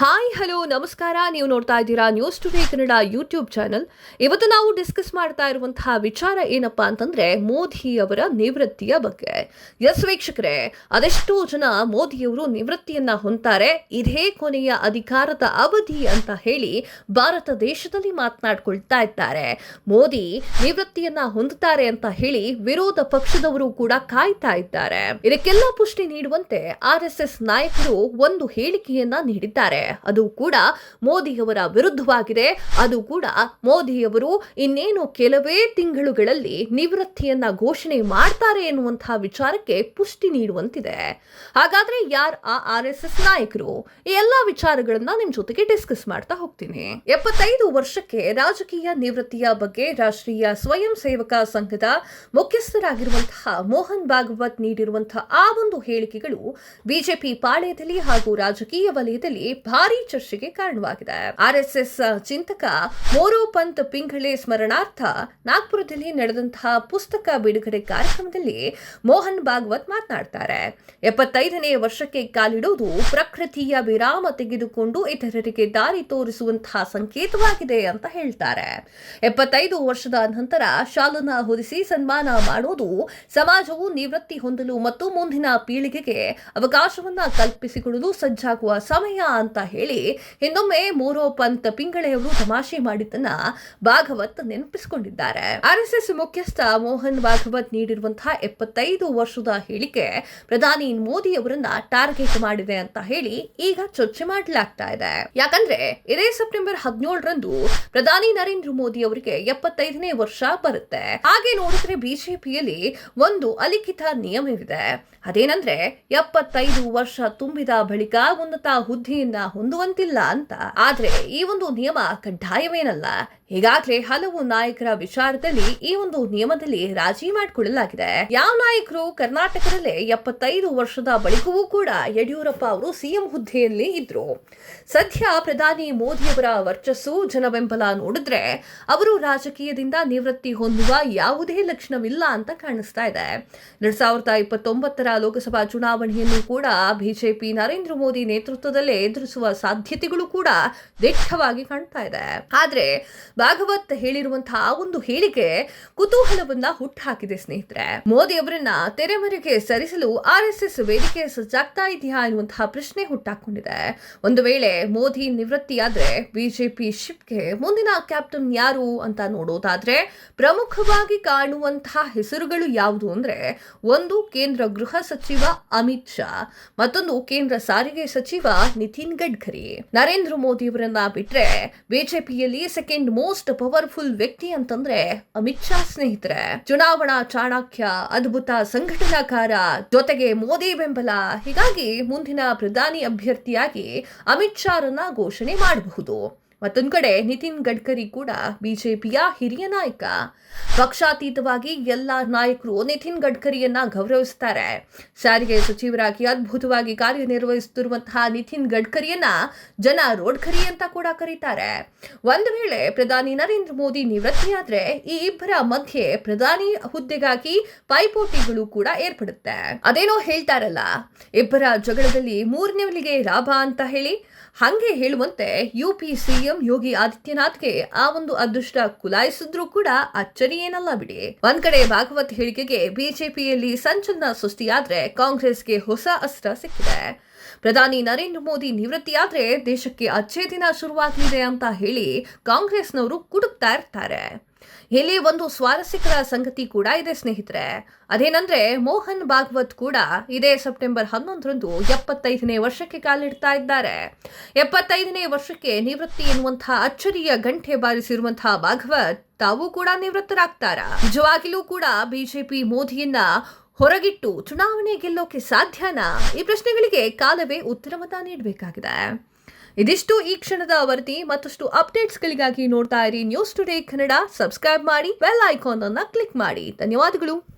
Hi hello ನಮಸ್ಕಾರ. ನೀವು ನೋಡ್ತಾ ಇದ್ದೀರಾ news today Kannada YouTube channel. ಇವತ್ತು ನಾವು ಡಿಸ್ಕಸ್ ಮಾಡ್ತಾ ಇರುವಂತಹ ವಿಚಾರ ಏನಪ್ಪಾ ಅಂತಂದ್ರೆ ಮೋದಿ ಅವರ ನಿವೃತ್ತಿಯ ಬಗ್ಗೆ. ಎಸ್ ವೀಕ್ಷಕರೇ, ಅದೆಷ್ಟೋ ಜನ ಮೋದಿಯವರು ನಿವೃತ್ತಿಯನ್ನ ಹೊಂತಾರೆ, ಇದೇ ಕೊನೆಯ ಅಧಿಕಾರದ ಅವಧಿ ಅಂತ ಹೇಳಿ ಭಾರತ ದೇಶದಲ್ಲಿ ಮಾತನಾಡ್ಕೊಳ್ತಾ ಇದ್ದಾರೆ. ಮೋದಿ ನಿವೃತ್ತಿಯನ್ನ ಹೊಂದುತ್ತಾರೆ ಅಂತ ಹೇಳಿ ವಿರೋಧ ಪಕ್ಷದವರು ಕೂಡ ಕಾಯ್ತಾ ಇದ್ದಾರೆ. ಇದಕ್ಕೆಲ್ಲ ಪುಷ್ಟಿ ನೀಡುವಂತೆ RSS ನಾಯಕರು ಒಂದು ಹೇಳಿಕೆಯನ್ನ ನೀಡಿದ್ದಾರೆ. ಅದು ಕೂಡ ಮೋದಿಯವರ ವಿರುದ್ಧವಾಗಿದೆ. ಅದು ಕೂಡ ಮೋದಿಯವರು ಇನ್ನೇನು ಕೆಲವೇ ತಿಂಗಳುಗಳಲ್ಲಿ ನಿವೃತ್ತಿಯನ್ನ ಘೋಷಣೆ ಮಾಡ್ತಾರೆ ಎನ್ನುವಂತಹ ವಿಚಾರಕ್ಕೆ ಪುಷ್ಟಿ ನೀಡುವಂತಿದೆ. ಹಾಗಾದ್ರೆ ಯಾರು ಆ RSS ನಾಯಕರು? ಈ ಎಲ್ಲಾ ವಿಚಾರಗಳನ್ನ ನಿಮ್ ಜೊತೆಗೆ ಡಿಸ್ಕಸ್ ಮಾಡ್ತಾ ಹೋಗ್ತೀನಿ. 75 ವರ್ಷಕ್ಕೆ ರಾಜಕೀಯ ನಿವೃತ್ತಿಯ ಬಗ್ಗೆ ರಾಷ್ಟ್ರೀಯ ಸ್ವಯಂ ಸೇವಕ ಸಂಘದ ಮುಖ್ಯಸ್ಥರಾಗಿರುವಂತಹ ಮೋಹನ್ ಭಾಗವತ್ ನೀಡಿರುವಂತಹ ಆ ಒಂದು ಹೇಳಿಕೆಗಳು ಬಿಜೆಪಿ ಪಾಳ್ಯದಲ್ಲಿ ಹಾಗೂ ರಾಜಕೀಯ ವಲಯದಲ್ಲಿ ಭಾರಿ ಚರ್ಚೆಗೆ ಕಾರಣವಾಗಿದೆ. RSS ಚಿಂತಕ ಮೋರೋಪಂತ್ ಪಿಂಘಳೆ ಸ್ಮರಣಾರ್ಥ ನಾಗ್ಪುರದಲ್ಲಿ ನಡೆದಂತಹ ಪುಸ್ತಕ ಬಿಡುಗಡೆ ಕಾರ್ಯಕ್ರಮದಲ್ಲಿ ಮೋಹನ್ ಭಾಗವತ್ ಮಾತನಾಡ್ತಾರೆ. 75ನೇ ವರ್ಷಕ್ಕೆ ಕಾಲಿಡುವುದು ಪ್ರಕೃತಿಯ ವಿರಾಮ ತೆಗೆದುಕೊಂಡು ಇತರರಿಗೆ ದಾರಿ ತೋರಿಸುವಂತಹ ಸಂಕೇತವಾಗಿದೆ ಅಂತ ಹೇಳ್ತಾರೆ. 75 ವರ್ಷದ ನಂತರ ಶಾಲನ್ನ ಹೊದಿಸಿ ಸನ್ಮಾನ ಮಾಡೋದು ಸಮಾಜವು ನಿವೃತ್ತಿ ಹೊಂದಲು ಮತ್ತು ಮುಂದಿನ ಪೀಳಿಗೆಗೆ ಅವಕಾಶವನ್ನ ಕಲ್ಪಿಸಿಕೊಡಲು ಸಜ್ಜಾಗುವ ಸಮಯ ಅಂತ ಹೇಳಿ ಇನ್ನೊಮ್ಮೆ ಮೋರೋಪಂತ್ ಪಿಂಗಳೆಯವರು ತಮಾಷೆ ಮಾಡಿದ್ದನ್ನ ಭಾಗವತ್ ನೆನಪಿಸಿಕೊಂಡಿದ್ದಾರೆ. RSS ಮುಖ್ಯಸ್ಥ ಮೋಹನ್ ಭಾಗವತ್ ನೀಡಿರುವಂತಹ 75 ವರ್ಷದ ಹೇಳಿಕೆ ಪ್ರಧಾನಿ ಮೋದಿ ಅವರನ್ನ ಟಾರ್ಗೆಟ್ ಮಾಡಿದೆ ಅಂತ ಹೇಳಿ ಈಗ ಚರ್ಚೆ ಮಾಡಲಾಗ್ತಾ ಇದೆ. ಯಾಕಂದ್ರೆ ಇದೇ ಸೆಪ್ಟೆಂಬರ್ 17ರಂದು ಪ್ರಧಾನಿ ನರೇಂದ್ರ ಮೋದಿ ಅವರಿಗೆ 75ನೇ ವರ್ಷ ಬರುತ್ತೆ. ಹಾಗೆ ನೋಡಿದ್ರೆ ಬಿಜೆಪಿಯಲ್ಲಿ ಒಂದು ಅಲಿಖಿತ ನಿಯಮವಿದೆ. ಅದೇನಂದ್ರೆ 75 ವರ್ಷ ತುಂಬಿದ ಬಳಿಕ ಉನ್ನತ ಹುದ್ದೆಯನ್ನ ಹೊಂದುವಂತಿಲ್ಲ ಅಂತ. ಆದ್ರೆ ಈ ಒಂದು ನಿಯಮ ಕಡ್ಡಾಯವೇನಲ್ಲ. ಈಗಾಗಲೇ ಹಲವು ನಾಯಕರ ವಿಚಾರದಲ್ಲಿ ಈ ಒಂದು ನಿಯಮದಲ್ಲಿ ರಾಜಿ ಮಾಡಿಕೊಳ್ಳಲಾಗಿದೆ. ಯಾವ ನಾಯಕರು ಕರ್ನಾಟಕದಲ್ಲೇ 75 ವರ್ಷದ ಬಳಿಕವೂ ಕೂಡ ಯಡಿಯೂರಪ್ಪ ಅವರು ಸಿಎಂ ಹುದ್ದೆಯಲ್ಲಿ ಇದ್ರು. ಸದ್ಯ ಪ್ರಧಾನಿ ಮೋದಿಯವರ ವರ್ಚಸ್ಸು ಜನಬೆಂಬಲ ನೋಡಿದ್ರೆ ಅವರು ರಾಜಕೀಯದಿಂದ ನಿವೃತ್ತಿ ಹೊಂದುವ ಯಾವುದೇ ಲಕ್ಷಣವಿಲ್ಲ ಅಂತ ಕಾಣಿಸ್ತಾ ಇದೆ. 2029ರ ಲೋಕಸಭಾ ಚುನಾವಣೆಯನ್ನು ಕೂಡ ಬಿಜೆಪಿ ನರೇಂದ್ರ ಮೋದಿ ನೇತೃತ್ವದಲ್ಲೇ ಎದುರಿಸುವ ಸಾಧ್ಯತೆಗಳು ಕೂಡ ದಿಟ್ಟವಾಗಿ ಕಾಣ್ತಾ ಇದೆ. ಆದ್ರೆ ಭಾಗವತ್ ಹೇಳಿರುವಂತಹ ಒಂದು ಹೇಳಿಕೆ ಕುತೂಹಲವನ್ನ ಹುಟ್ಟುಹಾಕಿದೆ ಸ್ನೇಹಿತರೆ. ಮೋದಿ ಅವರನ್ನ ತೆರೆಮರೆಗೆ ಸರಿಸಲು RSS ವೇದಿಕೆ ಸಜ್ಜಾಗ್ತಾ ಇದೆಯಾ ಎನ್ನುವಂತಹ ಪ್ರಶ್ನೆ ಹುಟ್ಟಾಕೊಂಡಿದೆ. ಒಂದು ವೇಳೆ ಮೋದಿ ನಿವೃತ್ತಿಯಾದ್ರೆ ಬಿಜೆಪಿ ಶಿಪ್ಗೆ ಮುಂದಿನ ಕ್ಯಾಪ್ಟನ್ ಯಾರು ಅಂತ ನೋಡೋದಾದ್ರೆ ಪ್ರಮುಖವಾಗಿ ಕಾಣುವಂತಹ ಹೆಸರುಗಳು ಯಾವುದು ಅಂದ್ರೆ, ಒಂದು ಕೇಂದ್ರ ಗೃಹ ಸಚಿವ ಅಮಿತ್ ಶಾ, ಮತ್ತೊಂದು ಕೇಂದ್ರ ಸಾರಿಗೆ ಸಚಿವ ನಿತಿನ್ ಗಡ್ಕರಿ. ನರೇಂದ್ರ ಮೋದಿ ಅವರನ್ನ ಬಿಟ್ರೆ ಬಿಜೆಪಿಯಲ್ಲಿ ಸೆಕೆಂಡ್ ಮೋಸ್ಟ್ ಪವರ್ಫುಲ್ ವ್ಯಕ್ತಿ ಅಂತಂದ್ರೆ ಅಮಿತ್ ಶಾ ಸ್ನೇಹಿತರೆ. ಚುನಾವಣಾ ಚಾಣಕ್ಯ, ಅದ್ಭುತ ಸಂಘಟನಾಕಾರ, ಜೊತೆಗೆ ಮೋದಿ ಬೆಂಬಲ. ಹೀಗಾಗಿ ಮುಂದಿನ ಪ್ರಧಾನಿ ಅಭ್ಯರ್ಥಿಯಾಗಿ ಅಮಿತ್ ಶಾರನ್ನ ಘೋಷಣೆ ಮಾಡಬಹುದು. ಮತ್ತೊಂದು ಕಡೆ ನಿತಿನ್ ಗಡ್ಕರಿ ಕೂಡ ಬಿಜೆಪಿಯ ಹಿರಿಯ ನಾಯಕ. ಪಕ್ಷಾತೀತವಾಗಿ ಎಲ್ಲ ನಾಯಕರು ನಿತಿನ್ ಗಡ್ಕರಿಯನ್ನ ಗೌರವಿಸುತ್ತಾರೆ. ಸಾರಿಗೆ ಸಚಿವರಾಗಿ ಅದ್ಭುತವಾಗಿ ಕಾರ್ಯನಿರ್ವಹಿಸುತ್ತಿರುವಂತಹ ನಿತಿನ್ ಗಡ್ಕರಿಯನ್ನ ಜನ ರೋಡ್ಕರಿ ಅಂತ ಕೂಡ ಕರೀತಾರೆ. ಒಂದು ವೇಳೆ ಪ್ರಧಾನಿ ನರೇಂದ್ರ ಮೋದಿ ನಿವೃತ್ತಿಯಾದ್ರೆ ಈ ಇಬ್ಬರ ಮಧ್ಯೆ ಪ್ರಧಾನಿ ಹುದ್ದೆಗಾಗಿ ಪೈಪೋಟಿಗಳು ಕೂಡ ಏರ್ಪಡುತ್ತೆ. ಅದೇನೋ ಹೇಳ್ತಾರಲ್ಲ, ಇಬ್ಬರ ಜಗಳದಲ್ಲಿ ಮೂರನೇವಲಿಗೆ ಲಾಭ ಅಂತ ಹೇಳಿ. ಹಂಗೆ ಹೇಳುವಂತೆ UP CM ಯೋಗಿ ಆದಿತ್ಯನಾಥ್ಗೆ ಆ ಒಂದು ಅದೃಷ್ಟ ಕುಲಾಯಿಸಿದ್ರು ಕೂಡ ಅಚ್ಚರಿ ಏನಲ್ಲ ಬಿಡಿ. ಒಂದ್ ಕಡೆ ಭಾಗವತ್ ಹೇಳಿಕೆಗೆ ಬಿಜೆಪಿಯಲ್ಲಿ ಸಂಚಲನ ಸೃಷ್ಟಿಯಾದ್ರೆ ಕಾಂಗ್ರೆಸ್ಗೆ ಹೊಸ ಅಸ್ತ್ರ ಸಿಕ್ಕಿದೆ. ಪ್ರಧಾನಿ ನರೇಂದ್ರ ಮೋದಿ ನಿವೃತ್ತಿಯಾದ್ರೆ ದೇಶಕ್ಕೆ ಅಚ್ಚೇ ದಿನ ಶುರುವಾಗಲಿದೆ ಅಂತ ಹೇಳಿ ಕಾಂಗ್ರೆಸ್ನವರು ಕುಡುಕ್ತಾ ಇರ್ತಾರೆ. ಇಲ್ಲಿ ಒಂದು ಸ್ವಾರಸ್ಯಕರ ಸಂಗತಿ ಕೂಡ ಇದೆ ಸ್ನೇಹಿತರೆ. ಅದೇನಂದ್ರೆ ಮೋಹನ್ ಭಾಗವತ್ ಕೂಡ ಇದೇ ಸೆಪ್ಟೆಂಬರ್ 11ರಂದು 75ನೇ ವರ್ಷಕ್ಕೆ ಕಾಲಿಡ್ತಾ ಇದ್ದಾರೆ. 75ನೇ ವರ್ಷಕ್ಕೆ ನಿವೃತ್ತಿ ಎನ್ನುವಂತಹ ಅಚ್ಚರಿಯ ಗಂಟೆ ಬಾರಿಸಿರುವಂತಹ ಭಾಗವತ್ ತಾವು ಕೂಡ ನಿವೃತ್ತರಾಗ್ತಾರ? ನಿಜವಾಗಿಯೂ ಕೂಡ ಬಿಜೆಪಿ ಮೋದಿಯನ್ನ ಹೊರಗಿಟ್ಟು ಚುನಾವಣೆ ಗೆಲ್ಲೋಕೆ ಸಾಧ್ಯನಾ? ಈ ಪ್ರಶ್ನೆಗಳಿಗೆ ಕಾಲವೇ ಉತ್ತರವನ್ನ ನೀಡಬೇಕಾಗಿದೆ. ಇದಿಷ್ಟು ಈ ಕ್ಷಣದ ವರದಿ. ಮತ್ತಷ್ಟು ಅಪ್ಡೇಟ್ಸ್ಗಳಿಗಾಗಿ ನೋಡ್ತಾ ಇರಿ ನ್ಯೂಸ್ ಟುಡೇ ಕನ್ನಡ. ಸಬ್ಸ್ಕ್ರೈಬ್ ಮಾಡಿ, ಬೆಲ್ ಐಕಾನ್ ಅನ್ನ ಕ್ಲಿಕ್ ಮಾಡಿ. ಧನ್ಯವಾದಗಳು.